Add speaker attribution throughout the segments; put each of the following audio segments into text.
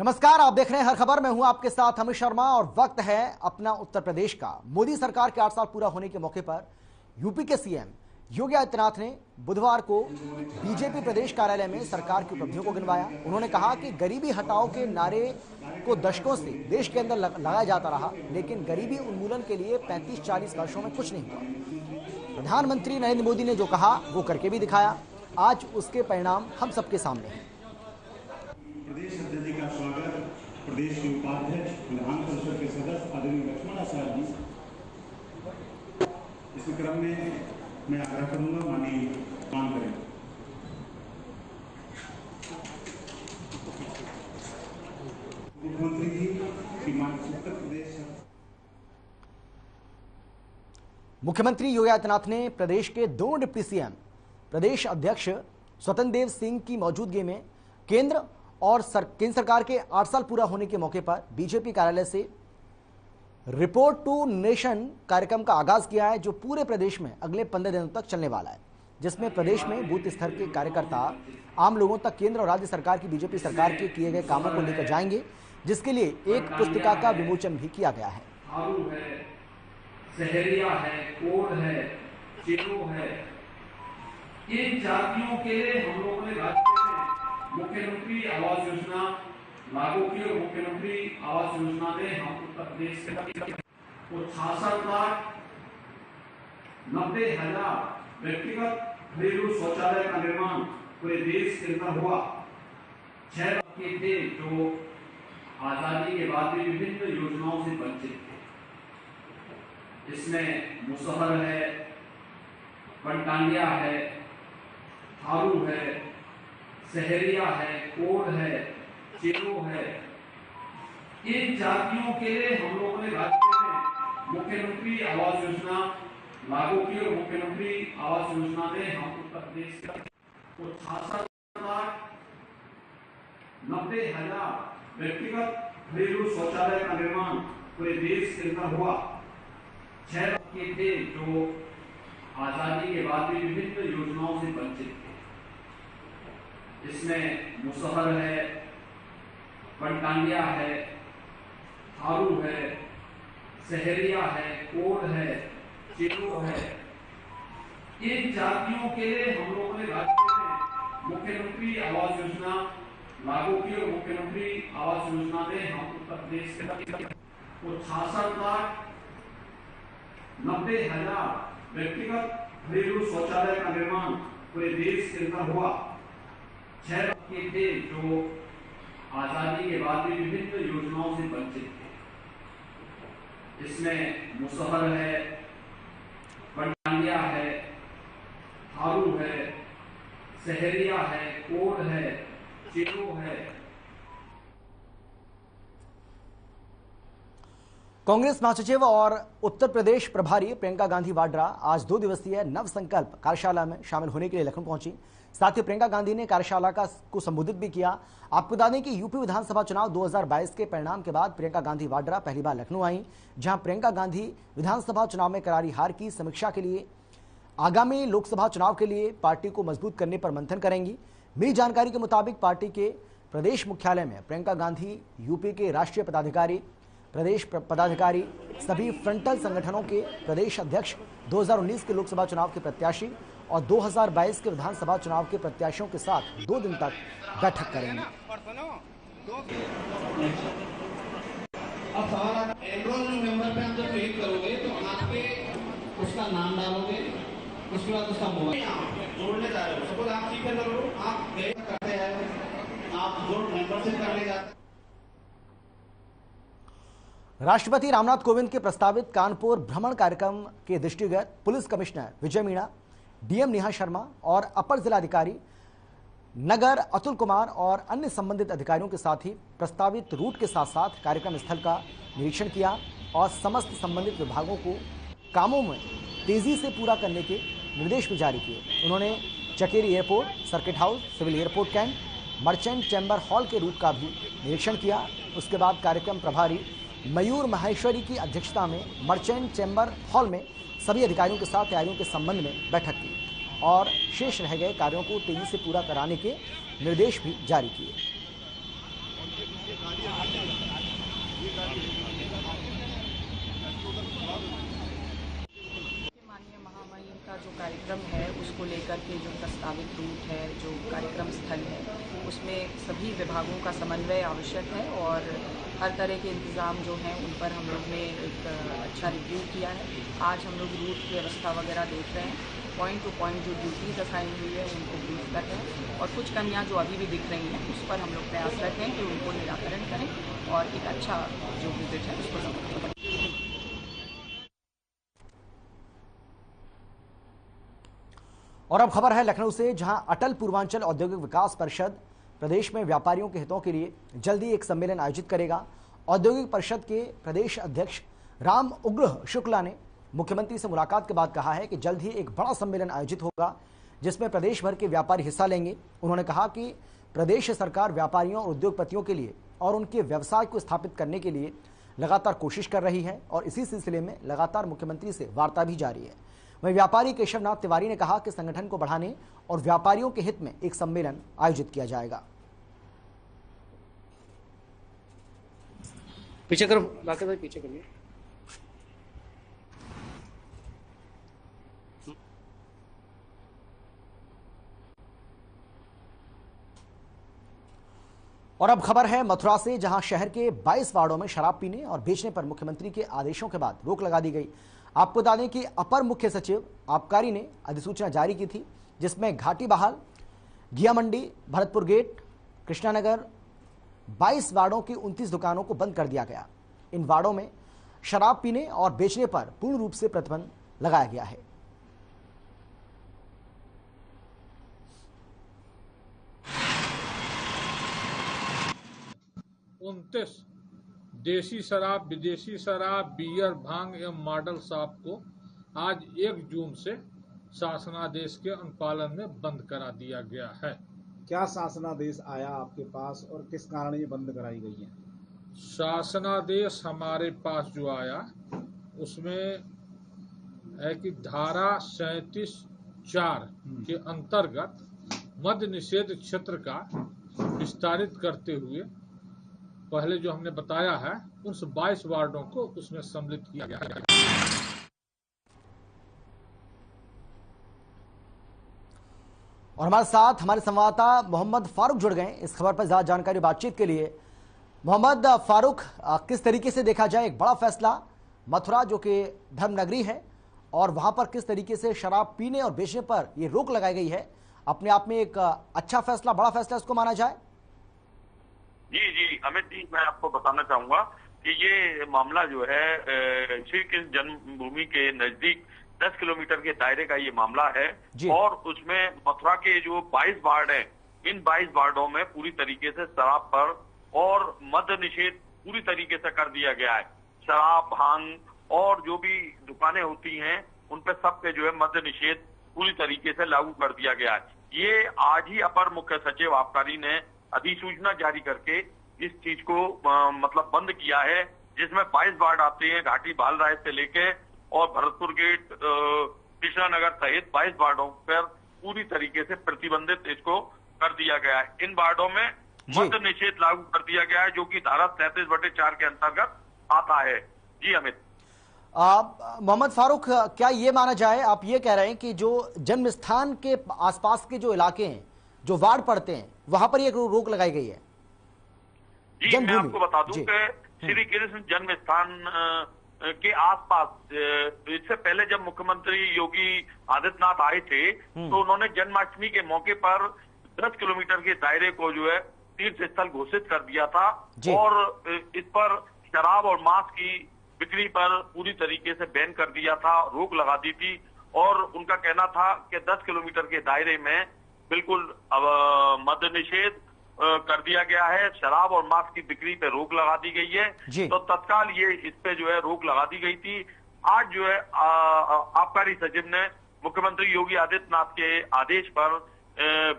Speaker 1: नमस्कार, आप देख रहे हैं हर खबर। मैं हूं आपके साथ अमित शर्मा और वक्त है अपना उत्तर प्रदेश का। मोदी सरकार के 8 साल पूरा होने के मौके पर यूपी के सीएम योगी आदित्यनाथ ने बुधवार को बीजेपी प्रदेश कार्यालय में सरकार की उपलब्धियों को गिनवाया। उन्होंने कहा कि गरीबी हटाओ के नारे को दशकों से देश के अंदर लगाया जाता रहा, लेकिन गरीबी उन्मूलन के लिए 35-40 वर्षों में कुछ नहीं हुआ। प्रधानमंत्री नरेंद्र मोदी ने जो कहा वो करके भी दिखाया। आज उसके परिणाम हम सबके सामने हैं।
Speaker 2: प्रदेश अध्यक्ष जी का स्वागत, प्रदेश के उपाध्यक्ष विधान परिषद के सदस्य आदरणीय लक्ष्मण आचार्य जी। इस क्रम में मैं आग्रह करूंगा माननीय काम करें। मुख्यमंत्री जी की उत्तर प्रदेश
Speaker 1: मुख्यमंत्री योगी आदित्यनाथ ने प्रदेश के दोनों डिप्टी सीएम प्रदेश अध्यक्ष स्वतंत्र देव सिंह की मौजूदगी में केंद्र सरकार के 8 साल पूरा होने के मौके पर बीजेपी कार्यालय से रिपोर्ट टू नेशन कार्यक्रम का आगाज किया है, जो पूरे प्रदेश में अगले 15 दिनों तक चलने वाला है, जिसमें प्रदेश में बूथ स्तर के कार्यकर्ता आम लोगों तक केंद्र और राज्य सरकार की बीजेपी सरकार के किए गए कामों को लेकर जाएंगे, जिसके लिए एक पुस्तिका का विमोचन भी किया गया है।
Speaker 3: सहरिया है, कोड है, चेरो है, इन जातियों के लिए हम लोगों ने राज्य में मुख्यमंत्री आवास योजना लागू की और मुख्यमंत्री आवास योजना में हम उत्तर प्रदेश के 66,90,000 व्यक्तिगत घरेलू शौचालय का निर्माण पूरे देश के अंदर हुआ। 6 लाख के थे जो आजादी के बाद भी विभिन्न योजनाओं से वंचित थे। इसमें मुसहर है, वनटांगिया है, थारू है, सहरिया है, कोड है, चेरो है, इन जातियों के लिए हम लोगों ने राज्य में मुख्यमंत्री आवास योजना लागू की और मुख्यमंत्री आवास योजना में हम उत्तर प्रदेश के 66,90,000 व्यक्तिगत घरेलू शौचालय का निर्माण पूरे देश के अंदर हुआ। 6 लाख के थे जो आजादी के बाद भी विभिन्न योजनाओं से वंचित थे। इसमें मुसहर है, वनटांगिया है, थारू है, सहरिया है, कोड है, चेरो है, इन जातियों के लिए हम लोगों ने राज्य में मुख्यमंत्री आवास योजना लागू की और मुख्यमंत्री आवास योजना में हम उत्तर प्रदेश के 66,90,000 व्यक्तिगत घरेलू शौचालय का निर्माण पूरे देश के अंदर हुआ। 6 लाख के थे जो आजादी के बाद भी विभिन्न योजनाओं से वंचित थे। इसमें मुसहर है, वनटांगिया है, थारू है, सहरिया है, कोड है, चेरो है।
Speaker 1: कांग्रेस महासचिव और उत्तर प्रदेश प्रभारी प्रियंका गांधी वाड्रा आज 2 दिवसीय नव संकल्प कार्यशाला में शामिल होने के लिए लखनऊ पहुंची। साथ ही प्रियंका गांधी ने कार्यशाला को संबोधित भी किया। आपको बता दें कि यूपी विधानसभा चुनाव 2022 के परिणाम के बाद प्रियंका गांधी वाड्रा पहली बार लखनऊ आई, जहां प्रियंका गांधी विधानसभा चुनाव में करारी हार की समीक्षा के लिए आगामी लोकसभा चुनाव के लिए पार्टी को मजबूत करने पर मंथन करेंगी। मिली जानकारी के मुताबिक पार्टी के प्रदेश मुख्यालय में प्रियंका गांधी यूपी के राष्ट्रीय पदाधिकारी, प्रदेश पदाधिकारी, सभी फ्रंटल संगठनों के प्रदेश अध्यक्ष, 2019 के लोकसभा चुनाव के प्रत्याशी और 2022 के विधानसभा चुनाव के प्रत्याशियों के साथ 2 दिन तक बैठक करेंगे।
Speaker 4: अब सवाल एनरोलमेंट मेंबर पे आप जब क्लिक करोगे तो आपके उसका नाम डालोगे, उसके बाद उसका मोबाइल जोड़ने जा रहे हो। सपोज आप ठीक करो, आप गए करते हैं, आप जो मेंबरशिप करने जाते हैं।
Speaker 1: राष्ट्रपति रामनाथ कोविंद के प्रस्तावित कानपुर भ्रमण कार्यक्रम के दृष्टिगत पुलिस कमिश्नर विजय मीणा, डीएम नेहा शर्मा और अपर जिलाधिकारी नगर अतुल कुमार और अन्य संबंधित अधिकारियों के साथ ही प्रस्तावित रूट के साथ साथ कार्यक्रम स्थल का निरीक्षण किया और समस्त संबंधित विभागों को कामों में तेजी से पूरा करने के निर्देश भी जारी किए। उन्होंने Chakeri airport, circuit house, civil airport camp, merchant chamber hall के रूट का भी निरीक्षण किया। उसके बाद कार्यक्रम प्रभारी मयूर माहेश्वरी की अध्यक्षता में मर्चेंट चैम्बर हॉल में सभी अधिकारियों के साथ तैयारियों के संबंध में बैठक की और शेष रह गए कार्यों को तेजी से पूरा कराने के निर्देश भी जारी किए।
Speaker 5: जो कार्यक्रम है उसको लेकर के जो प्रस्तावित रूट है, जो कार्यक्रम स्थल है, उसमें सभी विभागों का समन्वय आवश्यक है और हर तरह के इंतज़ाम जो हैं उन पर हम लोग ने एक अच्छा रिव्यू किया है। आज हम लोग रूट की व्यवस्था वगैरह देख रहे हैं, पॉइंट टू पॉइंट जो ड्यूटीज़ असाइन हुई है उनको ब्रीफ कर रहे हैं और कुछ कमियां जो अभी भी दिख रही हैं उस पर हम लोग प्रयास रखें कि उनको निराकरण करें और एक अच्छा जो विजिट है उसको संपन्न करें।
Speaker 1: और अब खबर है लखनऊ से, जहां अटल पूर्वांचल औद्योगिक विकास परिषद प्रदेश में व्यापारियों के हितों के लिए जल्दी एक सम्मेलन आयोजित करेगा। औद्योगिक परिषद के प्रदेश अध्यक्ष राम उग्र शुक्ला ने मुख्यमंत्री से मुलाकात के बाद कहा है कि जल्द ही एक बड़ा सम्मेलन आयोजित होगा जिसमें प्रदेश भर के व्यापारी हिस्सा लेंगे। उन्होंने कहा कि प्रदेश सरकार व्यापारियों और उद्योगपतियों के लिए और उनके व्यवसाय को स्थापित करने के लिए लगातार कोशिश कर रही है और इसी सिलसिले में लगातार मुख्यमंत्री से वार्ता भी जारी है। वहीं व्यापारी केशवनाथ तिवारी ने कहा कि संगठन को बढ़ाने और व्यापारियों के हित में एक सम्मेलन आयोजित किया जाएगा।
Speaker 6: पीछे करो राकेश भाई, पीछे करिए।
Speaker 1: और अब खबर है मथुरा से, जहां शहर के 22 वार्डों में शराब पीने और बेचने पर मुख्यमंत्री के आदेशों के बाद रोक लगा दी गई। आपको बता दें कि अपर मुख्य सचिव आबकारी ने अधिसूचना जारी की थी, जिसमें घाटी बहाल, घिया मंडी, भरतपुर गेट, कृष्णानगर 22 वार्डों की 29 दुकानों को बंद कर दिया गया। इन वार्डों में शराब पीने और बेचने पर पूर्ण रूप से प्रतिबंध लगाया गया है।
Speaker 7: 29 देसी शराब, विदेशी शराब, बियर, भांग एवं मॉडल शराब को आज 1 जून से शासनादेश के अनुपालन में बंद करा दिया गया है।
Speaker 8: क्या शासनादेश आया आपके पास और किस कारण ये बंद कराई गई है?
Speaker 7: शासनादेश हमारे पास जो आया उसमें है कि धारा 37(4) के अंतर्गत मद्य निषेध क्षेत्र का विस्तारित करते हुए पहले जो हमने बताया है उन 22 वार्डों को उसमें सम्मिलित किया गया है।
Speaker 1: और हमारे साथ हमारे संवाददाता मोहम्मद फारूक जुड़ गए इस खबर पर ज्यादा जानकारी बातचीत के लिए। मोहम्मद फारूक, किस तरीके से देखा जाए एक बड़ा फैसला मथुरा जो कि धर्मनगरी है और वहां पर किस तरीके से शराब पीने और बेचने पर यह रोक लगाई गई है, अपने आप में एक अच्छा फैसला, बड़ा फैसला इसको माना जाए?
Speaker 9: जी अमित जी, मैं आपको बताना चाहूंगा कि ये मामला जो है श्री कृष्ण जन्मभूमि के नजदीक 10 किलोमीटर के दायरे का ये मामला है और उसमें मथुरा के जो 22 वार्ड हैं, इन 22 वार्डों में पूरी तरीके से शराब पर और मद्य निषेध पूरी तरीके से कर दिया गया है। शराब, भांग और जो भी दुकानें होती हैं उन पे सब पे जो है मद्य निषेध पूरी तरीके से लागू कर दिया गया है। ये आज ही अपर मुख्य सचिव आबकारी ने अधिसूचना जारी करके इस चीज को मतलब बंद किया है, जिसमें 22 वार्ड आते हैं, घाटी बालराय से लेके और भरतपुर गेट, कृष्णानगर सहित 22 वार्डों पर पूरी तरीके से प्रतिबंधित इसको कर दिया गया है। इन वार्डों में मद्य निषेध लागू कर दिया गया है जो कि धारा 37(4) के अंतर्गत आता है। जी अमित।
Speaker 1: मोहम्मद फारूक, क्या ये माना जाए, आप ये कह रहे हैं कि जो जन्म स्थान के आसपास के जो इलाके हैं, जो वार्ड पड़ते हैं, वहां पर ये रोक लगाई गई है?
Speaker 9: जी मैं आपको बता दूं कि श्री कृष्ण जन्म स्थान के आसपास इससे पहले जब मुख्यमंत्री योगी आदित्यनाथ आए थे तो उन्होंने जन्माष्टमी के मौके पर 10 किलोमीटर के दायरे को जो है तीर्थ स्थल घोषित कर दिया था और इस पर शराब और मांस की बिक्री पर पूरी तरीके से बैन कर दिया था, रोक लगा दी थी और उनका कहना था कि 10 किलोमीटर के दायरे में बिल्कुल मद्य निषेध कर दिया गया है, शराब और मांस की बिक्री पे रोक लगा दी गई है। तो तत्काल ये इस पे जो है रोक लगा दी गई थी। आज जो है आबकारी सचिव ने मुख्यमंत्री योगी आदित्यनाथ के आदेश पर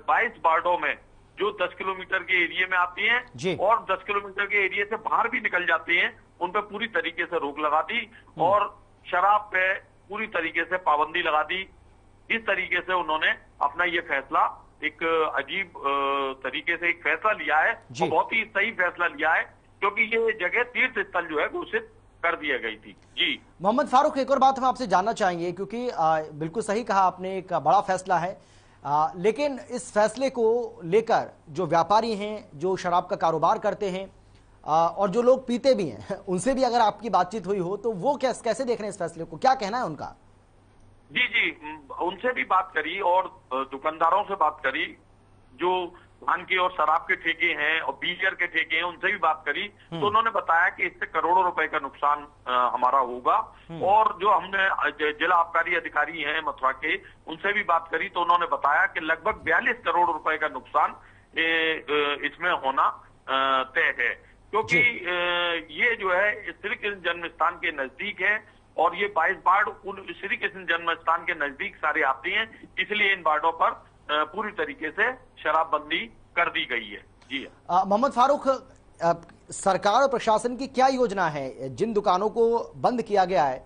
Speaker 9: 22 वार्डों में जो 10 किलोमीटर के एरिया में आती हैं और 10 किलोमीटर के एरिया से बाहर भी निकल जाते हैं, उन पे पूरी तरीके से रोक लगा दी और शराब पे पूरी तरीके से पाबंदी लगा दी। इस तरीके से उन्होंने अपना ये फैसला एक अजीब तरीके से एक फैसला लिया है और बहुत ही सही फैसला लिया है, क्योंकि ये जगह तीर्थ स्थल जो है घोषित कर दिया गई थी। जी
Speaker 1: मोहम्मद फारूक, एक और बात हम आपसे जानना चाहेंगे, क्योंकि बिल्कुल सही कहा आपने, एक बड़ा फैसला है, लेकिन इस फैसले को लेकर जो व्यापारी हैं, जो शराब का कारोबार करते हैं और जो लोग पीते भी हैं, उनसे भी अगर आपकी बातचीत हुई हो तो वो कैसे देख रहे हैं इस फैसले को, क्या कहना है उनका?
Speaker 9: जी उनसे भी बात करी और दुकानदारों से बात करी, जो भांग की और शराब के ठेके हैं और बीयर के ठेके हैं, उनसे भी बात करी। तो उन्होंने बताया कि इससे करोड़ों रुपए का नुकसान हमारा होगा। और जो हमने जिला आबकारी अधिकारी हैं मथुरा के, उनसे भी बात करी तो उन्होंने बताया कि लगभग 42 करोड़ रुपए का नुकसान इसमें होना तय है, क्योंकि ये जो है श्री कृष्ण जन्म स्थान के नजदीक है और ये 22 वार्ड श्री कृष्ण जन्म स्थान के नजदीक सारे आते हैं, इसलिए इन वार्डों पर पूरी तरीके से शराबबंदी कर दी गई है। जी
Speaker 1: मोहम्मद फारूक, सरकार और प्रशासन की क्या योजना है जिन दुकानों को बंद किया गया है,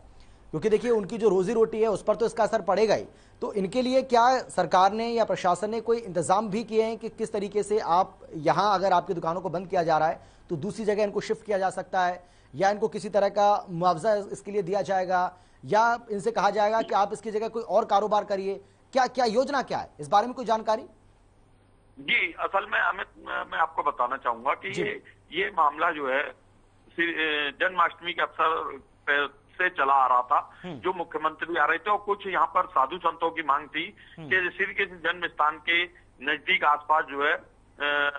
Speaker 1: क्योंकि देखिए उनकी जो रोजी रोटी है उस पर तो इसका असर पड़ेगा ही, तो इनके लिए क्या सरकार ने या प्रशासन ने कोई इंतजाम भी किए हैं कि किस तरीके से आप यहाँ अगर आपकी दुकानों को बंद किया जा रहा है तो दूसरी जगह इनको शिफ्ट किया जा सकता है, या इनको किसी तरह का मुआवजा इसके लिए दिया जाएगा, या इनसे कहा जाएगा कि आप इसकी जगह कोई और कारोबार करिए, क्या क्या योजना क्या है, इस बारे में कोई जानकारी?
Speaker 9: जी असल में अमित, मैं आपको बताना चाहूंगा कि ये मामला जो है जन्माष्टमी के अवसर से चला आ रहा था, जो मुख्यमंत्री आ रहे थे और कुछ यहाँ पर साधु संतों की मांग थी कि श्री कृष्ण जन्म स्थान के नजदीक आसपास जो है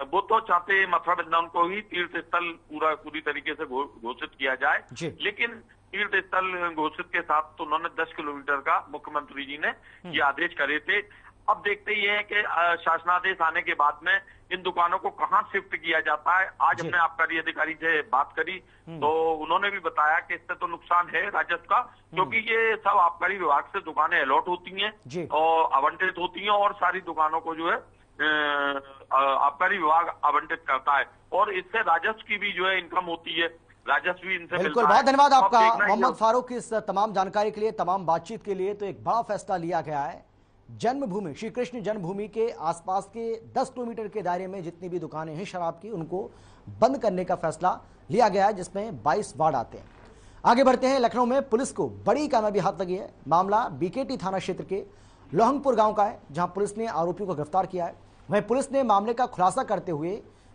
Speaker 9: वो तो चाहते मथुरा वृंदावन को ही तीर्थ स्थल पूरी तरीके से घोषित किया जाए, लेकिन तीर्थ स्थल घोषित के साथ तो उन्होंने 10 किलोमीटर का मुख्यमंत्री जी ने ये आदेश करे थे। अब देखते ये है कि शासनादेश आने के बाद में इन दुकानों को कहां शिफ्ट किया जाता है। आज हमने आबकारी अधिकारी से बात करी तो उन्होंने भी बताया कि इससे तो नुकसान है राजस्व का, क्योंकि ये सब आबकारी विभाग से दुकानें अलॉट होती हैं और आवंटित होती हैं और सारी दुकानों को जो है आबकारी विभाग आवंटित करता है और इससे राजस्व की भी जो है इनकम होती है, राजस्व भी इनसे
Speaker 1: बिल्कुल। बहुत धन्यवाद आपका मोहम्मद फारूक इस तमाम जानकारी के लिए, तमाम बातचीत के लिए। तो एक बड़ा फैसला लिया गया है, जन्मभूमि श्री कृष्ण जन्मभूमि के आसपास के 10 किलोमीटर के दायरे में जितनी भी दुकानें हैं शराब की, उनको बंद करने का फैसला लिया गया है, जिसमें 22 वार्ड आते हैं। आगे बढ़ते हैं, लखनऊ में पुलिस को बड़ी कामयाबी हाथ लगी है। मामला बीकेटी थाना क्षेत्र के लोहंगपुर गांव का है, जहां पुलिस ने आरोपियों को गिरफ्तार किया है। वहीं पुलिस ने मामले का खुलासा करते हुए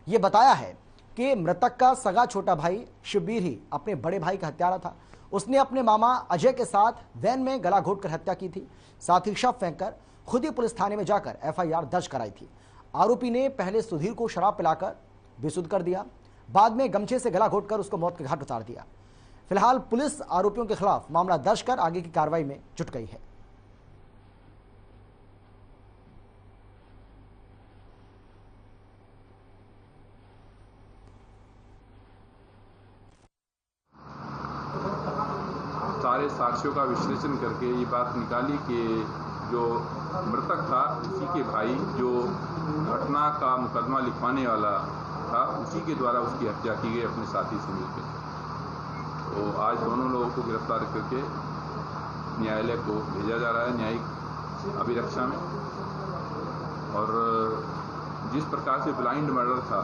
Speaker 1: ये बताया है कि मृतक का सगा छोटा भाई शिवबीर ही अपने बड़े भाई का हत्यारा था। उसने अपने मामा अजय के साथ वैन में गला घोटकर हत्या की थी, साथ ही शव फेंककर खुद ही पुलिस थाने में जाकर एफआईआर दर्ज कराई थी। आरोपी ने पहले सुधीर को शराब पिलाकर बेसुध कर दिया, बाद में गमछे से गला घोटकर उसको मौत के घाट उतार दिया। फिलहाल पुलिस आरोपियों के खिलाफ मामला दर्ज कर आगे की कार्रवाई में जुट गई है।
Speaker 10: सारे साक्ष्यों का विश्लेषण करके ये बात निकाली कि जो मृतक था उसी के भाई, जो घटना का मुकदमा लिखवाने वाला था, उसी के द्वारा उसकी हत्या की गई अपने साथी से मिलकर। तो आज दोनों लोगों को गिरफ्तार करके न्यायालय को भेजा जा रहा है न्यायिक अभिरक्षा में। और जिस प्रकार से ब्लाइंड मर्डर था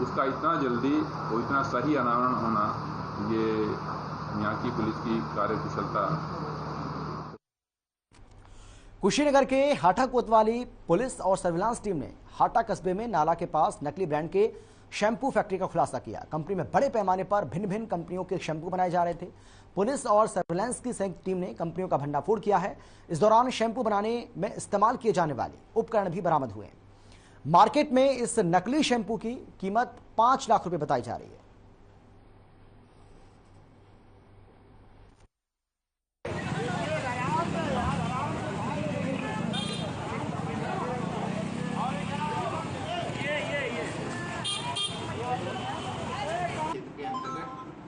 Speaker 10: उसका इतना जल्दी और इतना सही अनावरण होना, ये यहाँ की पुलिस की कार्यकुशलता।
Speaker 1: कुशीनगर के हाटा कोतवाली पुलिस और सर्विलांस टीम ने हाटा कस्बे में नाला के पास नकली ब्रांड के शैम्पू फैक्ट्री का खुलासा किया। कंपनी में बड़े पैमाने पर भिन्न भिन्न कंपनियों के शैम्पू बनाए जा रहे थे। पुलिस और सर्विलांस की संयुक्त टीम ने कंपनियों का भंडाफोड़ किया है। इस दौरान शैम्पू बनाने में इस्तेमाल किए जाने वाले उपकरण भी बरामद हुए। मार्केट में इस नकली शैम्पू की कीमत 5 लाख रुपए बताई जा रही है।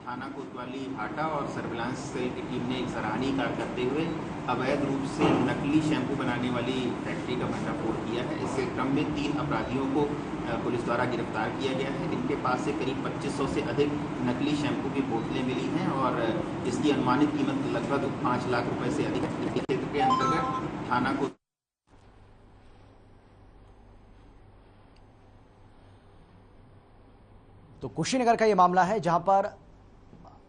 Speaker 11: थाना कोतवाली हाटा और सर्विलांस सेल की टीम ने एक सराहनीय कार्य करते हुए अवैध रूप से नकली शैम्पू बनाने वाली फैक्ट्री का भंडाफोड़ किया है। इसके क्रम में 3 अपराधियों को पुलिस द्वारा गिरफ्तार किया गया है। इनके पास से करीब 2500 से अधिक नकली शैम्पू की बोतलें मिली हैं और इसकी अनुमानित कीमत लगभग 5 लाख रुपए से अधिक है। क्षेत्र के अंतर्गत थाना को
Speaker 1: तो कुशीनगर का यह मामला है, जहां पर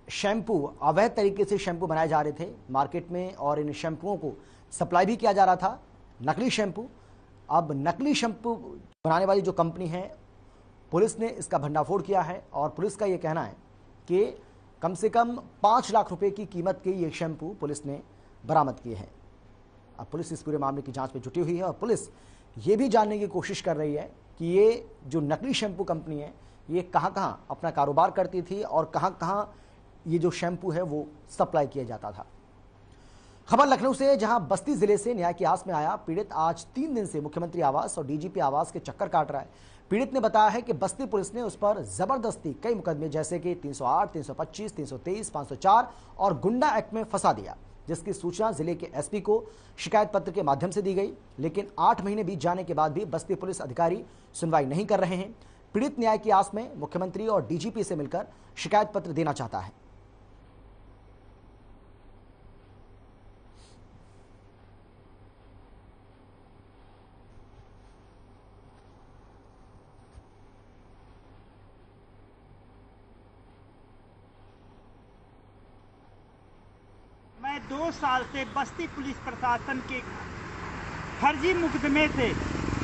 Speaker 1: शैम्पू अवैध तरीके से शैम्पू बनाए जा रहे थे मार्केट में और इन शैम्पुओं को सप्लाई भी किया जा रहा था, नकली शैम्पू। अब नकली शैम्पू बनाने वाली जो कंपनी है, पुलिस ने इसका भंडाफोड़ किया है और पुलिस का ये कहना है कि कम से कम 5 लाख रुपए की कीमत के ये शैम्पू पुलिस ने बरामद किए हैं। अब पुलिस इस पूरे मामले की जांच में जुटी हुई है और पुलिस ये भी जानने की कोशिश कर रही है कि ये जो नकली शैम्पू कंपनी है ये कहां-कहां अपना कारोबार करती थी और कहां-कहां ये जो शैम्पू है वो सप्लाई किया जाता था। खबर लखनऊ से, जहां बस्ती जिले से न्याय की आस में आया पीड़ित आज 3 दिन से मुख्यमंत्री आवास और डीजीपी आवास के चक्कर काट रहा है। पीड़ित ने बताया है कि बस्ती पुलिस ने उस पर जबरदस्ती कई मुकदमे जैसे कि 308, 325, 323, 504 और गुंडा एक्ट में फंसा दिया, जिसकी सूचना जिले के एसपी को शिकायत पत्र के माध्यम से दी गई। लेकिन 8 महीने बीत जाने के बाद भी बस्ती पुलिस अधिकारी सुनवाई नहीं कर रहे हैं। पीड़ित न्याय की आस में मुख्यमंत्री और डीजीपी से मिलकर शिकायत पत्र देना चाहता है।
Speaker 12: मैं 2 साल से बस्ती पुलिस प्रशासन के फर्जी मुकदमे से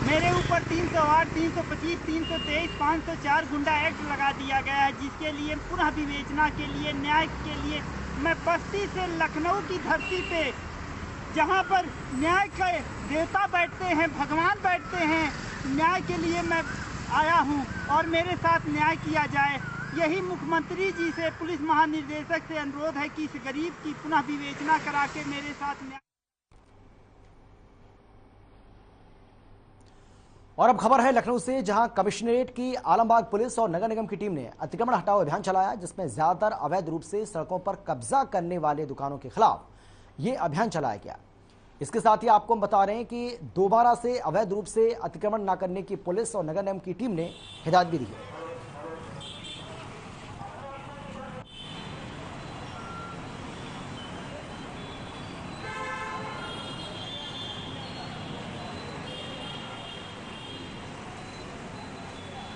Speaker 12: मेरे ऊपर 308, 325, 323, 504 गुंडा एक्ट लगा दिया गया है, जिसके लिए पुनः विवेचना के लिए, न्याय के लिए मैं बस्ती से लखनऊ की धरती पे, जहां पर न्याय के देवता बैठते हैं, भगवान बैठते हैं, न्याय के लिए मैं आया हूं और मेरे साथ न्याय किया जाए। यही मुख्यमंत्री जी से, पुलिस महानिदेशक से अनुरोध है कि इस गरीब की पुनः विवेचना करा के मेरे साथ न्याय।
Speaker 1: और अब खबर है लखनऊ से, जहां कमिश्नरेट की आलमबाग पुलिस और नगर निगम की टीम ने अतिक्रमण हटाओ अभियान चलाया, जिसमें ज्यादातर अवैध रूप से सड़कों पर कब्जा करने वाले दुकानों के खिलाफ ये अभियान चलाया गया। इसके साथ ही आपको हम बता रहे हैं कि दोबारा से अवैध रूप से अतिक्रमण न करने की पुलिस और नगर निगम की टीम ने हिदायत भी दी है।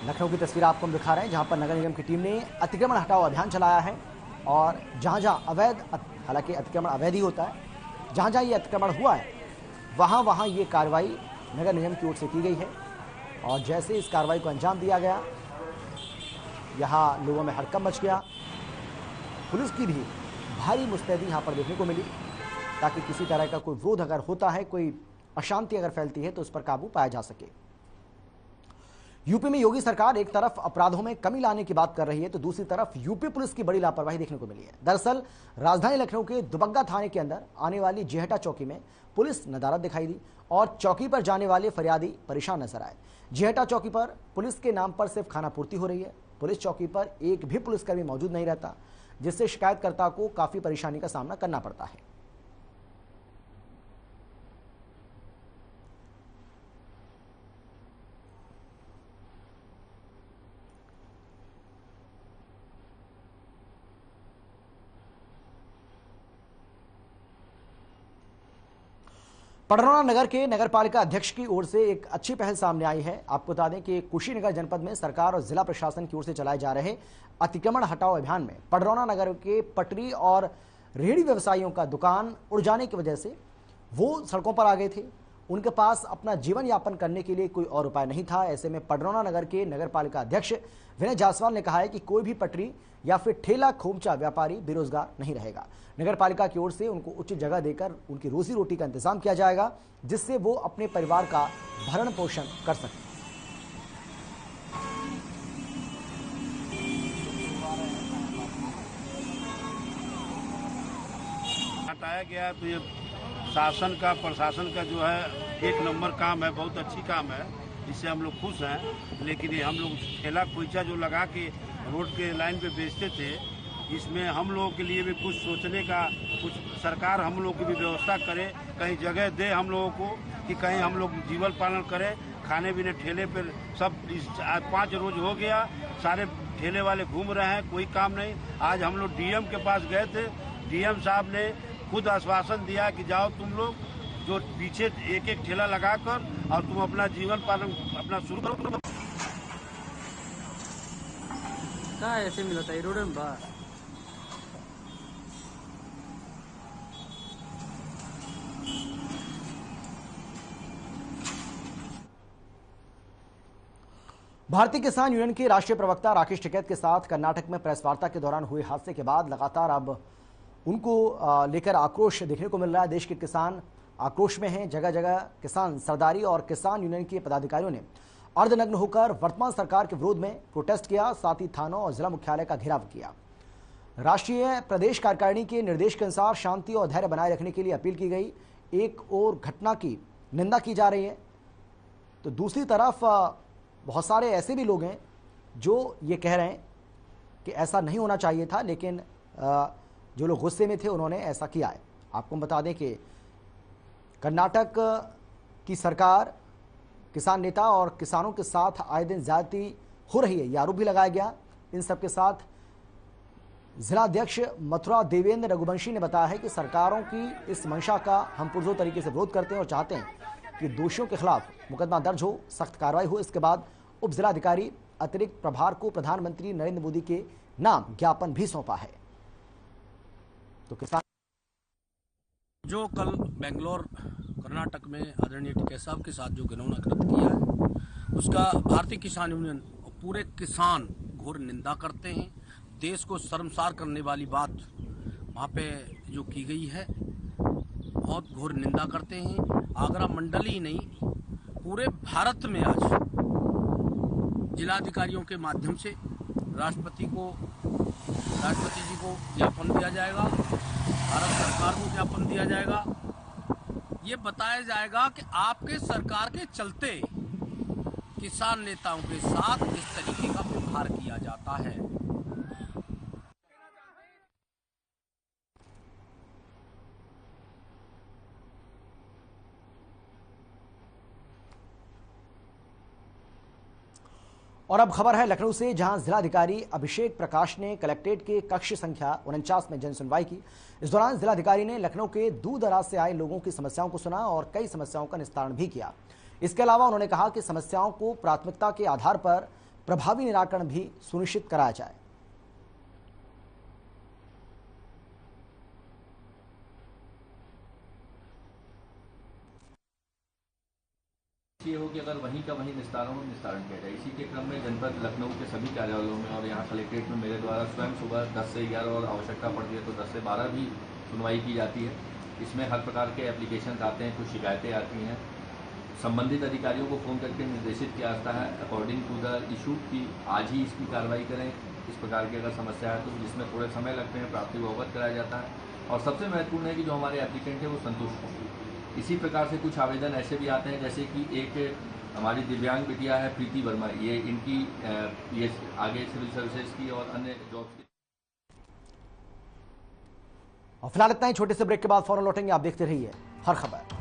Speaker 1: लखनऊ की तस्वीर आपको हम दिखा रहे हैं, जहां पर नगर निगम की टीम ने अतिक्रमण हटाओ अभियान चलाया है और जहां जहां अवैध, हालांकि अतिक्रमण अवैध ही होता है, जहां जहां ये अतिक्रमण हुआ है वहां वहां ये कार्रवाई नगर निगम की ओर से की गई है। और जैसे इस कार्रवाई को अंजाम दिया गया, यहां लोगों में हड़कंप मच गया। पुलिस की भी भारी मुस्तैदी यहां पर देखने को मिली, ताकि किसी तरह का कोई विरोध अगर होता है, कोई अशांति अगर फैलती है तो उस पर काबू पाया जा सके। यूपी में योगी सरकार एक तरफ अपराधों में कमी लाने की बात कर रही है तो दूसरी तरफ यूपी पुलिस की बड़ी लापरवाही देखने को मिली है। दरअसल राजधानी लखनऊ के दुबग्गा थाने के अंदर आने वाली जेहटा चौकी में पुलिस नदारद दिखाई दी और चौकी पर जाने वाले फरियादी परेशान नजर आए। जेहटा चौकी पर पुलिस के नाम पर सिर्फ खाना पूर्ति हो रही है। पुलिस चौकी पर एक भी पुलिसकर्मी मौजूद नहीं रहता, जिससे शिकायतकर्ता को काफी परेशानी का सामना करना पड़ता है। पडरौना नगर के नगरपालिका अध्यक्ष की ओर से एक अच्छी पहल सामने आई है। आपको बता दें कि कुशीनगर जनपद में सरकार और जिला प्रशासन की ओर से चलाए जा रहे अतिक्रमण हटाओ अभियान में पडरौना नगर के पटरी और रेहड़ी व्यवसायियों का दुकान उड़ जाने की वजह से वो सड़कों पर आ गए थे। उनके पास अपना जीवन यापन करने के लिए कोई और उपाय नहीं था। ऐसे में पडरौना नगर के नगरपालिका अध्यक्ष विनय जायसवाल ने कहा है कि कोई भी पटरी या फिर ठेला खोमचा व्यापारी बेरोजगार नहीं रहेगा। नगरपालिका की ओर से उनको उचित जगह देकर उनकी रोजी रोटी का इंतजाम किया जाएगा, जिससे वो अपने परिवार का भरण पोषण कर सकें।
Speaker 13: हटाया गया तो ये शासन का, प्रशासन का जो है 1 नंबर काम है, बहुत अच्छी काम है, इससे हम लोग खुश हैं। लेकिन ये हम लोग ठेला खोइचा जो लगा के रोड के लाइन पे बेचते थे, इसमें हम लोगों के लिए भी कुछ सोचने का, कुछ सरकार हम लोग की भी व्यवस्था करे, कहीं जगह दे हम लोगों को कि कहीं हम लोग जीवन पालन करें। खाने पीने ठेले पर सब 5 रोज हो गया, सारे ठेले वाले घूम रहे हैं, कोई काम नहीं। आज हम लोग डीएम के पास गए थे, डीएम साहब ने खुद आश्वासन दिया कि जाओ तुम लोग जो पीछे एक ठेला लगाकर और तुम अपना जीवन पालन अपना शुरू करो।
Speaker 6: ऐसे मिलता है रोड में
Speaker 1: भारतीय किसान यूनियन के राष्ट्रीय प्रवक्ता राकेश टिकैत के साथ कर्नाटक में प्रेस वार्ता के दौरान हुए हादसे के बाद लगातार अब उनको लेकर आक्रोश देखने को मिल रहा है। देश के किसान आक्रोश में हैं। जगह जगह किसान सरदारी और किसान यूनियन के पदाधिकारियों ने अर्धनग्न होकर वर्तमान सरकार के विरोध में प्रोटेस्ट किया, साथ ही थानों और जिला मुख्यालय का घेराव किया। राष्ट्रीय प्रदेश कार्यकारिणी के निर्देश के अनुसार शांति और धैर्य बनाए रखने के लिए अपील की गई। एक और घटना की निंदा की जा रही है तो दूसरी तरफ बहुत सारे ऐसे भी लोग हैं जो ये कह रहे हैं कि ऐसा नहीं होना चाहिए था, लेकिन जो लोग गुस्से में थे उन्होंने ऐसा किया है। आपको बता दें कि कर्नाटक की सरकार किसान नेता और किसानों के साथ आए दिन ज्यादती हो रही है, ये आरोप भी लगाया गया। इन सब के साथ जिला अध्यक्ष मथुरा देवेंद्र रघुवंशी ने बताया है कि सरकारों की इस मंशा का हम पुरजोर तरीके से विरोध करते हैं और चाहते हैं कि दोषियों के खिलाफ मुकदमा दर्ज हो, सख्त कार्रवाई हो। इसके बाद उप जिलाधिकारी अतिरिक्त प्रभार को प्रधानमंत्री नरेंद्र मोदी के नाम ज्ञापन भी सौंपा है। तो किसान
Speaker 14: जो कल बेंगलोर कर्नाटक में आदरणीय टिकैत साहब के साथ जो घिनौना कृत्य किया है उसका भारतीय किसान यूनियन और पूरे किसान घोर निंदा करते हैं। देश को शर्मसार करने वाली बात वहाँ पे जो की गई है बहुत घोर निंदा करते हैं। आगरा मंडल ही नहीं पूरे भारत में आज जिलाधिकारियों के माध्यम से राष्ट्रपति जी को ज्ञापन दिया जाएगा, भारत सरकार को ज्ञापन दिया जाएगा। ये बताया जाएगा कि आपके सरकार के चलते किसान नेताओं के साथ इस तरीके का व्यवहार किया जाता है।
Speaker 1: और अब खबर है लखनऊ से, जहां जिलाधिकारी अभिषेक प्रकाश ने कलेक्ट्रेट के कक्ष संख्या 49 में जनसुनवाई की। इस दौरान जिलाधिकारी ने लखनऊ के दूर दराज से आए लोगों की समस्याओं को सुना और कई समस्याओं का निस्तारण भी किया। इसके अलावा उन्होंने कहा कि समस्याओं को प्राथमिकता के आधार पर प्रभावी निराकरण भी सुनिश्चित कराया जाए।
Speaker 15: ये हो कि अगर वहीं का वहीं निस्तारण किया जाए। इसी के क्रम में जनपद लखनऊ के सभी कार्यालयों में और यहाँ कलेक्ट्रेट में मेरे द्वारा स्वयं सुबह 10 से 11 और आवश्यकता पड़ती है तो 10 से 12 भी सुनवाई की जाती है। इसमें हर प्रकार के एप्लीकेशन आते हैं, कुछ शिकायतें आती हैं। संबंधित अधिकारियों को फ़ोन करके निर्देशित किया जाता है अकॉर्डिंग टू द इशू कि आज ही इसकी कार्रवाई करें। इस प्रकार की अगर समस्या है तो जिसमें थोड़े समय लगते हैं प्राप्ति को अवगत कराया जाता है और सबसे महत्वपूर्ण है कि जो हमारे एप्लीकेंट है वो संतुष्ट हों। इसी प्रकार से कुछ आवेदन ऐसे भी आते हैं जैसे कि एक हमारी दिव्यांग बिटिया है प्रीति वर्मा, ये इनकी ये आगे सिविल सर्विसेज की और अन्य जॉब्स की।
Speaker 1: और फिलहाल इतना ही, छोटे से ब्रेक के बाद फौरन लौटेंगे। आप देखते रहिए हर खबर।